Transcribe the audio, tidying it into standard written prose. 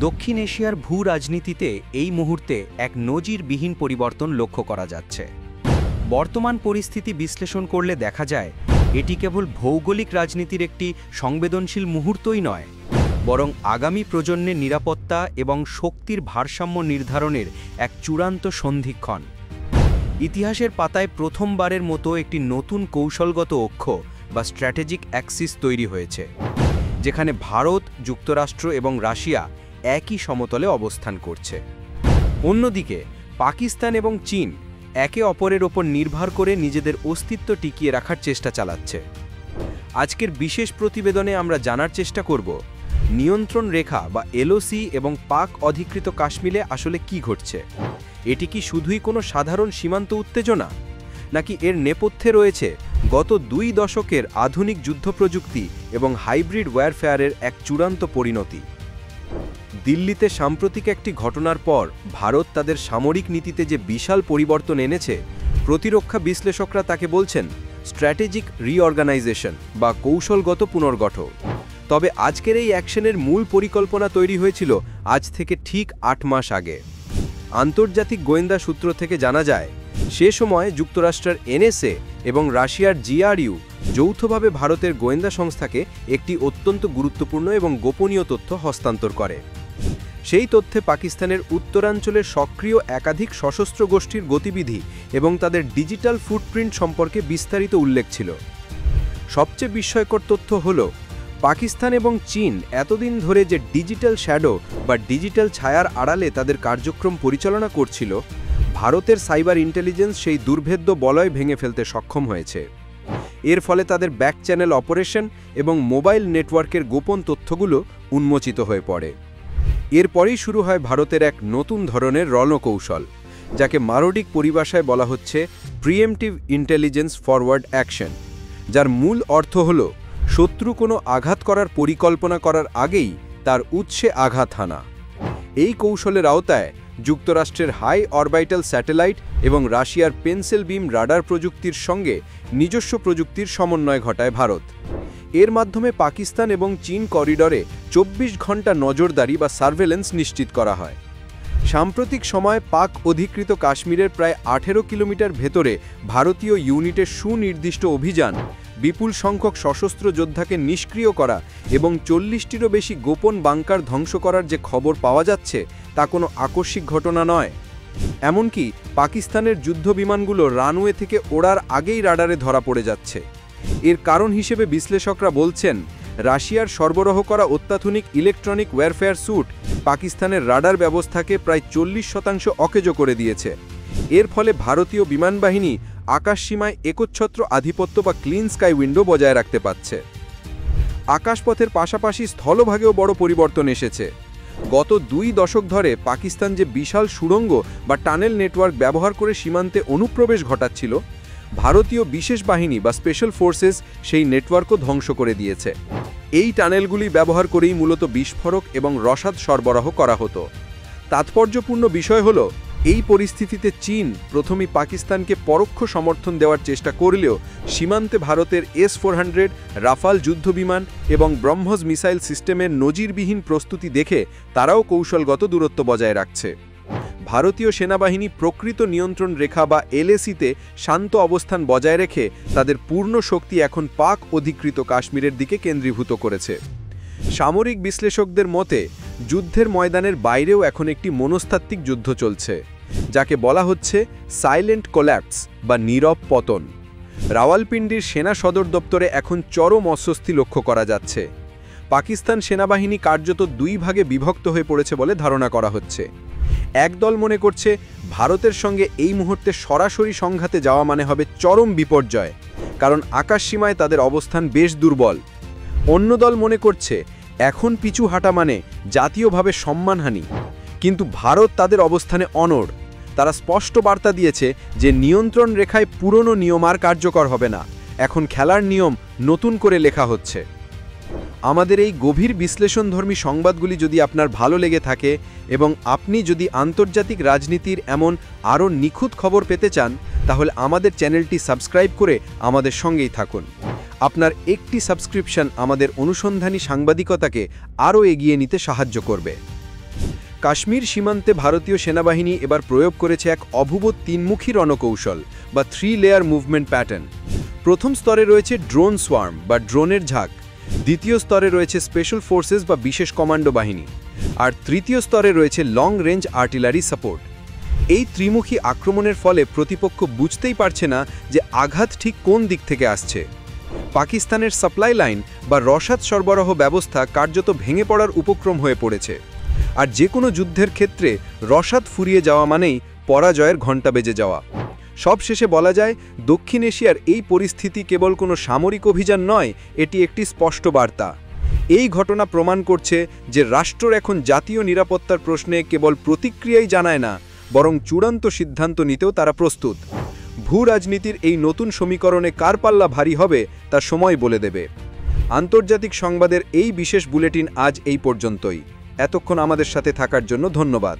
দক্ষিণ এশিয়ার ভূ রাজনীতিতে এই মুহূর্তে এক নজিরবিহীন পরিবর্তন লক্ষ্য করা যাচ্ছে। বর্তমান পরিস্থিতি বিশ্লেষণ করলে দেখা যায় এটি কেবল ভৌগোলিক রাজনীতির একটি সংবেদনশীল মুহূর্তই নয়, বরং আগামী প্রজন্মের নিরাপত্তা এবং শক্তির ভারসাম্য নির্ধারণের এক চূড়ান্ত সন্ধিক্ষণ। ইতিহাসের পাতায় প্রথমবারের মতো একটি নতুন কৌশলগত অক্ষ বা স্ট্র্যাটেজিক অ্যাক্সিস তৈরি হয়েছে, যেখানে ভারত, যুক্তরাষ্ট্র এবং রাশিয়া একই সমতলে অবস্থান করছে। অন্যদিকে পাকিস্তান এবং চীন একে অপরের ওপর নির্ভর করে নিজেদের অস্তিত্ব টিকিয়ে রাখার চেষ্টা চালাচ্ছে। আজকের বিশেষ প্রতিবেদনে আমরা জানার চেষ্টা করব নিয়ন্ত্রণ রেখা বা এলওসি এবং পাক অধিকৃত কাশ্মীরে আসলে কি ঘটছে। এটি কি শুধুই কোনো সাধারণ সীমান্ত উত্তেজনা, নাকি এর নেপথ্যে রয়েছে গত 2 দশকের আধুনিক যুদ্ধ প্রযুক্তি এবং হাইব্রিড ওয়্যারফেয়ারের এক চূড়ান্ত পরিণতি? দিল্লিতে সাম্প্রতিক একটি ঘটনার পর ভারত তাদের সামরিক নীতিতে যে বিশাল পরিবর্তন এনেছে, প্রতিরক্ষা বিশ্লেষকরা তাকে বলছেন স্ট্র্যাটেজিক রিঅর্গানাইজেশন বা কৌশলগত পুনর্গঠন। তবে আজকের এই অ্যাকশনের মূল পরিকল্পনা তৈরি হয়েছিল আজ থেকে ঠিক 8 মাস আগে। আন্তর্জাতিক গোয়েন্দা সূত্র থেকে জানা যায়, সে সময় যুক্তরাষ্ট্রের এনএসএ এবং রাশিয়ার জিআরইউ যৌথভাবে ভারতের গোয়েন্দা সংস্থাকে একটি অত্যন্ত গুরুত্বপূর্ণ এবং গোপনীয় তথ্য হস্তান্তর করে। সেই তথ্যে পাকিস্তানের উত্তরাঞ্চলের সক্রিয় একাধিক সশস্ত্র গোষ্ঠীর গতিবিধি এবং তাদের ডিজিটাল ফুটপ্রিন্ট সম্পর্কে বিস্তারিত উল্লেখ ছিল। সবচেয়ে বিস্ময়কর তথ্য হল, পাকিস্তান এবং চীন এতদিন ধরে যে ডিজিটাল শ্যাডো বা ডিজিটাল ছায়ার আড়ালে তাদের কার্যক্রম পরিচালনা করছিল, ভারতের সাইবার ইন্টেলিজেন্স সেই দুর্ভেদ্য বলয় ভেঙে ফেলতে সক্ষম হয়েছে। এর ফলে তাদের ব্যাক চ্যানেল অপারেশন এবং মোবাইল নেটওয়ার্কের গোপন তথ্যগুলো উন্মোচিত হয়ে পড়ে। এরপরেই শুরু হয় ভারতের এক নতুন ধরনের রণকৌশল, যাকে মারোডিক পরিভাষায় বলা হচ্ছে প্রিএমটিভ ইন্টেলিজেন্স ফরওয়ার্ড অ্যাকশন, যার মূল অর্থ হল শত্রু কোনো আঘাত করার পরিকল্পনা করার আগেই তার উৎসে আঘাত হানা। এই কৌশলের আওতায় যুক্তরাষ্ট্রের হাই অরবিটাল স্যাটেলাইট এবং রাশিয়ার পেন্সিল বিম রাডার প্রযুক্তির সঙ্গে নিজস্ব প্রযুক্তির সমন্বয় ঘটায় ভারত। এর মাধ্যমে পাকিস্তান এবং চীন করিডরে 24 ঘন্টা নজরদারি বা সার্ভেলেন্স নিশ্চিত করা হয়। সাম্প্রতিক সময়ে পাক অধিকৃত কাশ্মীরের প্রায় 18 কিলোমিটার ভেতরে ভারতীয় ইউনিটের সুনির্দিষ্ট অভিযান, বিপুল সংখ্যক সশস্ত্র যোদ্ধাকে নিষ্ক্রিয় করা এবং 40টিরও বেশি গোপন বাংকার ধ্বংস করার যে খবর পাওয়া যাচ্ছে, তা কোনো আকস্মিক ঘটনা নয়। এমনকি পাকিস্তানের যুদ্ধ বিমানগুলো রানওয়ে থেকে ওড়ার আগেই রাডারে ধরা পড়ে যাচ্ছে। এর কারণ হিসেবে বিশ্লেষকরা বলছেন, রাশিয়ার সরবরাহ করা অত্যাধুনিক ইলেকট্রনিক ওয়্যারফেয়ার স্যুট পাকিস্তানের রাডার ব্যবস্থাকে প্রায় 40% অকেজো করে দিয়েছে। এর ফলে ভারতীয় বিমানবাহিনী আকাশসীমায় একচ্ছত্র আধিপত্য বা ক্লিন স্কাই উইন্ডো বজায় রাখতে পারছে। আকাশপথের পাশাপাশি স্থলভাগেও বড় পরিবর্তন এসেছে। গত 2 দশক ধরে পাকিস্তান যে বিশাল সুড়ঙ্গ বা টানেল নেটওয়ার্ক ব্যবহার করে সীমান্তে অনুপ্রবেশ ঘটাচ্ছিল, ভারতীয় বিশেষ বাহিনী বা স্পেশাল ফোর্সেস সেই নেটওয়ার্কও ধ্বংস করে দিয়েছে। এই টানেলগুলি ব্যবহার করেই মূলত বিস্ফোরক এবং রসাদ সরবরাহ করা হতো। তাৎপর্যপূর্ণ বিষয় হল, এই পরিস্থিতিতে চীন প্রথমেই পাকিস্তানকে পরোক্ষ সমর্থন দেওয়ার চেষ্টা করলেও সীমান্তে ভারতের S-400 রাফাল যুদ্ধবিমান এবং ব্রহ্মস মিসাইল সিস্টেমের নজিরবিহীন প্রস্তুতি দেখে তারাও কৌশলগত দূরত্ব বজায় রাখছে। ভারতীয় সেনাবাহিনী প্রকৃত নিয়ন্ত্রণ রেখা বা এলএসিতে শান্ত অবস্থান বজায় রেখে তাদের পূর্ণ শক্তি এখন পাক অধিকৃত কাশ্মীরের দিকে কেন্দ্রীভূত করেছে। সামরিক বিশ্লেষকদের মতে, যুদ্ধের ময়দানের বাইরেও এখন একটি মনস্তাত্ত্বিক যুদ্ধ চলছে, যাকে বলা হচ্ছে সাইলেন্ট কোল্যাপস বা নীরব পতন। রাওয়ালপিন্ডির সেনা সদর দপ্তরে এখন চরম অস্বস্তি লক্ষ্য করা যাচ্ছে। পাকিস্তান সেনাবাহিনী কার্যত 2 ভাগে বিভক্ত হয়ে পড়েছে বলে ধারণা করা হচ্ছে। একদল মনে করছে ভারতের সঙ্গে এই মুহূর্তে সরাসরি সংঘাতে যাওয়া মানে হবে চরম বিপর্যয়, কারণ আকাশসীমায় তাদের অবস্থান বেশ দুর্বল। অন্য দল মনে করছে এখন পিছু হাঁটা মানে জাতীয়ভাবে সম্মানহানি, কিন্তু ভারত তাদের অবস্থানে অনড়। তারা স্পষ্ট বার্তা দিয়েছে যে নিয়ন্ত্রণ রেখায় পুরনো নিয়ম আর কার্যকর হবে না, এখন খেলার নিয়ম নতুন করে লেখা হচ্ছে। আমাদের এই গভীর বিশ্লেষণধর্মী সংবাদগুলি যদি আপনার ভালো লেগে থাকে এবং আপনি যদি আন্তর্জাতিক রাজনীতির এমন আরও নিখুঁত খবর পেতে চান, তাহলে আমাদের চ্যানেলটি সাবস্ক্রাইব করে আমাদের সঙ্গেই থাকুন। আপনার একটি সাবস্ক্রিপশন আমাদের অনুসন্ধানী সাংবাদিকতাকে আরও এগিয়ে নিতে সাহায্য করবে। কাশ্মীর সীমান্তে ভারতীয় সেনাবাহিনী এবার প্রয়োগ করেছে এক অভূব তিনমুখী রণকৌশল বা 3 লেয়ার মুভমেন্ট প্যাটার্ন। প্রথম স্তরে রয়েছে ড্রোন সোয়ার্ম বা ড্রোনের ঝাঁক, দ্বিতীয় স্তরে রয়েছে স্পেশাল ফোর্সেস বা বিশেষ কমান্ডো বাহিনী, আর তৃতীয় স্তরে রয়েছে লং রেঞ্জ আর্টিলারি সাপোর্ট। এই ত্রিমুখী আক্রমণের ফলে প্রতিপক্ষ বুঝতেই পারছে না যে আঘাত ঠিক কোন দিক থেকে আসছে। পাকিস্তানের সাপ্লাই লাইন বা রসদ সরবরাহ ব্যবস্থা কার্যত ভেঙে পড়ার উপক্রম হয়ে পড়েছে। আর যে কোনো যুদ্ধের ক্ষেত্রে রসদ ফুরিয়ে যাওয়া মানেই পরাজয়ের ঘণ্টা বেজে যাওয়া। সবশেষে বলা যায়, দক্ষিণ এশিয়ার এই পরিস্থিতি কেবল কোনো সামরিক অভিযান নয়, এটি একটি স্পষ্ট বার্তা। এই ঘটনা প্রমাণ করছে যে রাষ্ট্র এখন জাতীয় নিরাপত্তার প্রশ্নে কেবল প্রতিক্রিয়াই জানায় না, বরং চূড়ান্ত সিদ্ধান্ত নিতেও তারা প্রস্তুত। ভূ রাজনীতির এই নতুন সমীকরণে কার পাল্লা ভারী হবে তা সময় বলে দেবে। আন্তর্জাতিক সংবাদের এই বিশেষ বুলেটিন আজ এই পর্যন্তই। এতক্ষণ আমাদের সাথে থাকার জন্য ধন্যবাদ।